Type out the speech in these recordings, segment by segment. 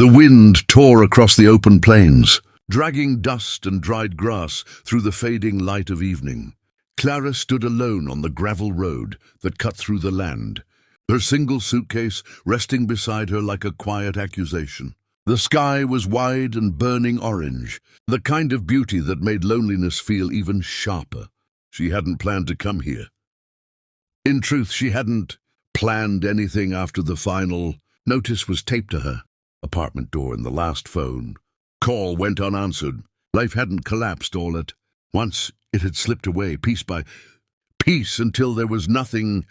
The wind tore across the open plains, dragging dust and dried grass through the fading light of evening. Clara stood alone on the gravel road that cut through the land, her single suitcase resting beside her like a quiet accusation. The sky was wide and burning orange, the kind of beauty that made loneliness feel even sharper. She hadn't planned to come here. In truth, she hadn't planned anything after the final notice was taped to her apartment door and the last phone call went unanswered. Life hadn't collapsed all at once. It had slipped away piece by piece until there was nothing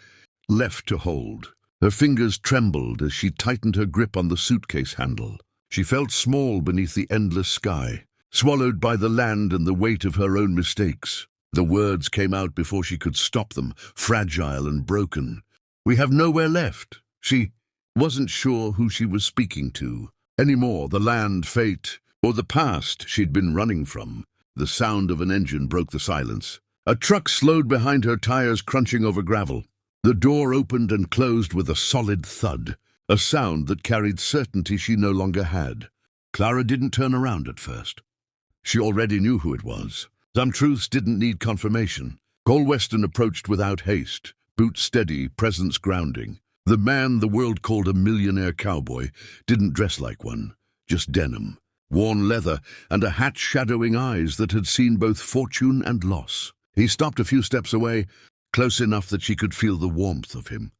left to hold. Her fingers trembled as she tightened her grip on the suitcase handle. She felt small beneath the endless sky, swallowed by the land and the weight of her own mistakes. The words came out before she could stop them, fragile and broken. "We have nowhere left." She wasn't sure who she was speaking to anymore, the land, fate, or the past she'd been running from. The sound of an engine broke the silence. A truck slowed behind her, tires crunching over gravel. The door opened and closed with a solid thud, a sound that carried certainty she no longer had. Clara didn't turn around at first. She already knew who it was. Some truths didn't need confirmation. Cole Weston approached without haste, boots steady, presence grounding. The man the world called a millionaire cowboy didn't dress like one, just denim, worn leather, and a hat shadowing eyes that had seen both fortune and loss. He stopped a few steps away, close enough that she could feel the warmth of him,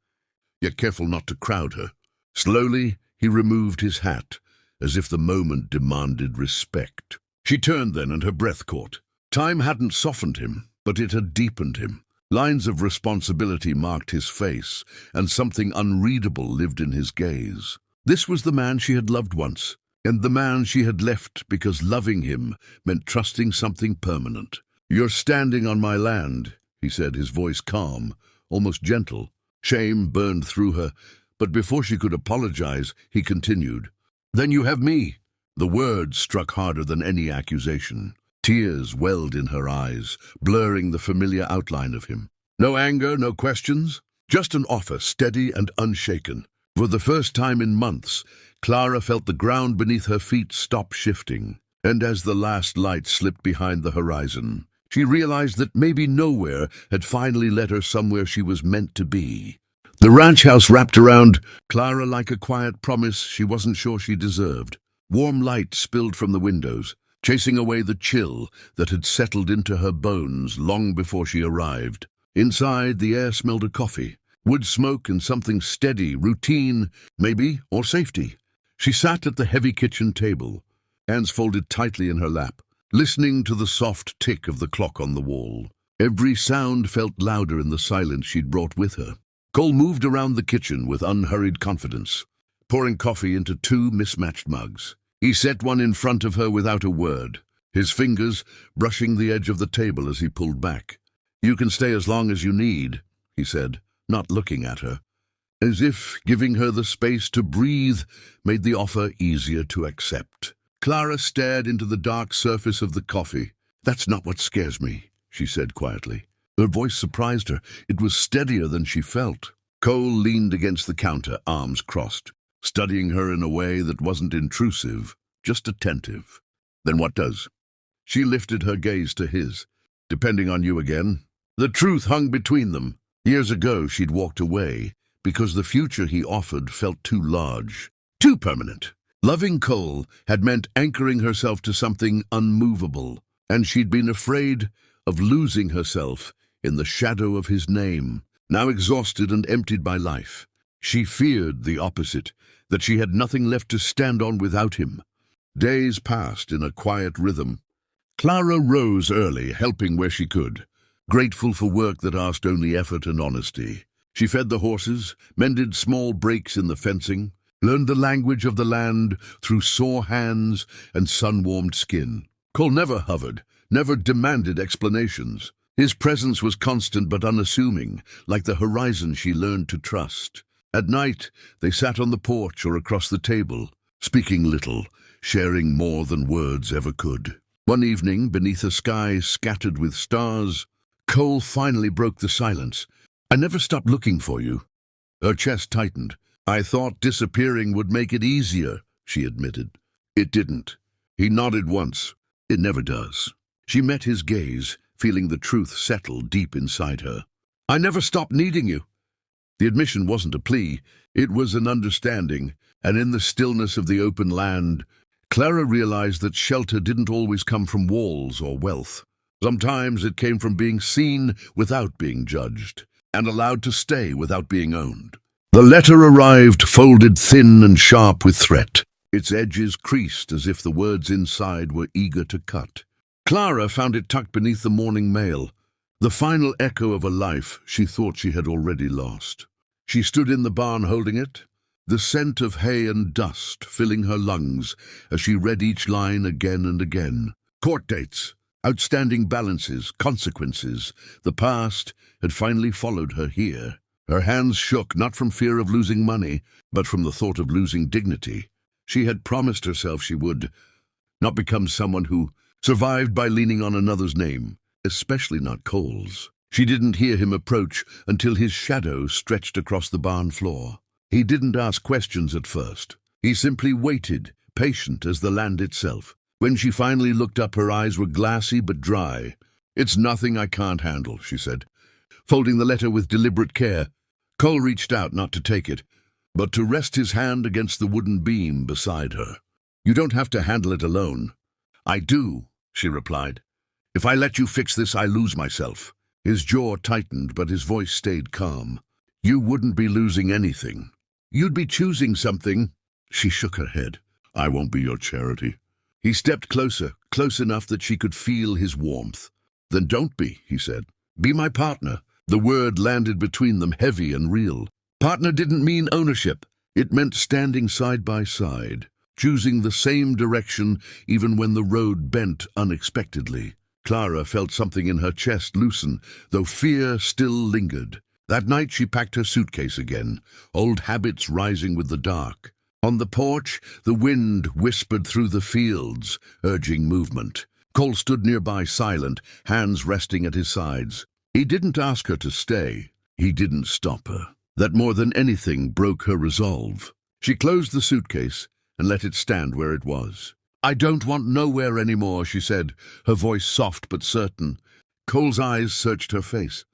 yet careful not to crowd her. Slowly, he removed his hat, as if the moment demanded respect. She turned then, and her breath caught. Time hadn't softened him, but it had deepened him. Lines of responsibility marked his face, and something unreadable lived in his gaze. This was the man she had loved once, and the man she had left because loving him meant trusting something permanent. "You're standing on my land," he said, his voice calm, almost gentle. Shame burned through her, but before she could apologize, he continued, "Then you have me." The words struck harder than any accusation. Tears welled in her eyes, blurring the familiar outline of him. No anger, no questions, just an offer, steady and unshaken. For the first time in months, Clara felt the ground beneath her feet stop shifting, and as the last light slipped behind the horizon, she realized that maybe nowhere had finally led her somewhere she was meant to be. The ranch house wrapped around Clara like a quiet promise she wasn't sure she deserved. Warm light spilled from the windows, chasing away the chill that had settled into her bones long before she arrived. Inside, the air smelled of coffee, wood smoke, and something steady, routine, maybe, or safety. She sat at the heavy kitchen table, hands folded tightly in her lap, listening to the soft tick of the clock on the wall. Every sound felt louder in the silence she'd brought with her. Cole moved around the kitchen with unhurried confidence, pouring coffee into two mismatched mugs. He set one in front of her without a word, his fingers brushing the edge of the table as he pulled back. "You can stay as long as you need," he said, not looking at her, as if giving her the space to breathe made the offer easier to accept. Clara stared into the dark surface of the coffee. "That's not what scares me," she said quietly. Her voice surprised her. It was steadier than she felt. Cole leaned against the counter, arms crossed, studying her in a way that wasn't intrusive, just attentive. "Then what does?" She lifted her gaze to his. "Depending on you again." The truth hung between them. Years ago she'd walked away because the future he offered felt too large, too permanent. Loving Cole had meant anchoring herself to something unmovable, and she'd been afraid of losing herself in the shadow of his name. Now exhausted and emptied by life, she feared the opposite, that she had nothing left to stand on without him. Days passed in a quiet rhythm. Clara rose early, helping where she could, grateful for work that asked only effort and honesty. She fed the horses, mended small breaks in the fencing, learned the language of the land through sore hands and sun-warmed skin. Cole never hovered, never demanded explanations. His presence was constant but unassuming, like the horizon she learned to trust. At night, they sat on the porch or across the table, speaking little, sharing more than words ever could. One evening, beneath a sky scattered with stars, Cole finally broke the silence. "I never stopped looking for you." Her chest tightened. "I thought disappearing would make it easier," she admitted. It didn't. He nodded once. It never does. She met his gaze, feeling the truth settle deep inside her. I never stopped needing you. The admission wasn't a plea, it was an understanding, and in the stillness of the open land, Clara realized that shelter didn't always come from walls or wealth. Sometimes it came from being seen without being judged, and allowed to stay without being owned. The letter arrived folded thin and sharp with threat, its edges creased as if the words inside were eager to cut. Clara found it tucked beneath the morning mail, the final echo of a life she thought she had already lost. She stood in the barn holding it, the scent of hay and dust filling her lungs as she read each line again and again. Court dates, outstanding balances, consequences. The past had finally followed her here. Her hands shook, not from fear of losing money, but from the thought of losing dignity. She had promised herself she would not become someone who survived by leaning on another's name, especially not Cole's. She didn't hear him approach until his shadow stretched across the barn floor. He didn't ask questions at first. He simply waited, patient as the land itself. When she finally looked up, her eyes were glassy but dry. It's nothing I can't handle, she said, folding the letter with deliberate care. Cole reached out not to take it, but to rest his hand against the wooden beam beside her. You don't have to handle it alone. I do, she replied. If I let you fix this, I lose myself. His jaw tightened, but his voice stayed calm. You wouldn't be losing anything. You'd be choosing something. She shook her head. I won't be your charity. He stepped closer, close enough that she could feel his warmth. Then don't be, he said. Be my partner. The word landed between them, heavy and real. Partner didn't mean ownership. It meant standing side by side, choosing the same direction even when the road bent unexpectedly. Clara felt something in her chest loosen, though fear still lingered. That night she packed her suitcase again, old habits rising with the dark. On the porch, the wind whispered through the fields, urging movement. Cole stood nearby, silent, hands resting at his sides. He didn't ask her to stay. He didn't stop her. That more than anything broke her resolve. She closed the suitcase and let it stand where it was. I don't want nowhere anymore, she said, her voice soft but certain. Cole's eyes searched her face.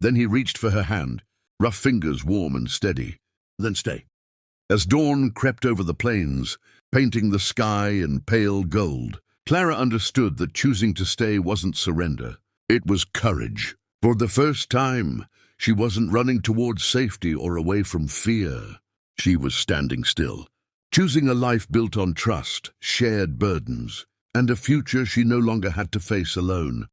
Then he reached for her hand, rough fingers warm and steady. Then stay. As dawn crept over the plains, painting the sky in pale gold, Clara understood that choosing to stay wasn't surrender. It was courage. For the first time, she wasn't running towards safety or away from fear. She was standing still, choosing a life built on trust, shared burdens, and a future she no longer had to face alone.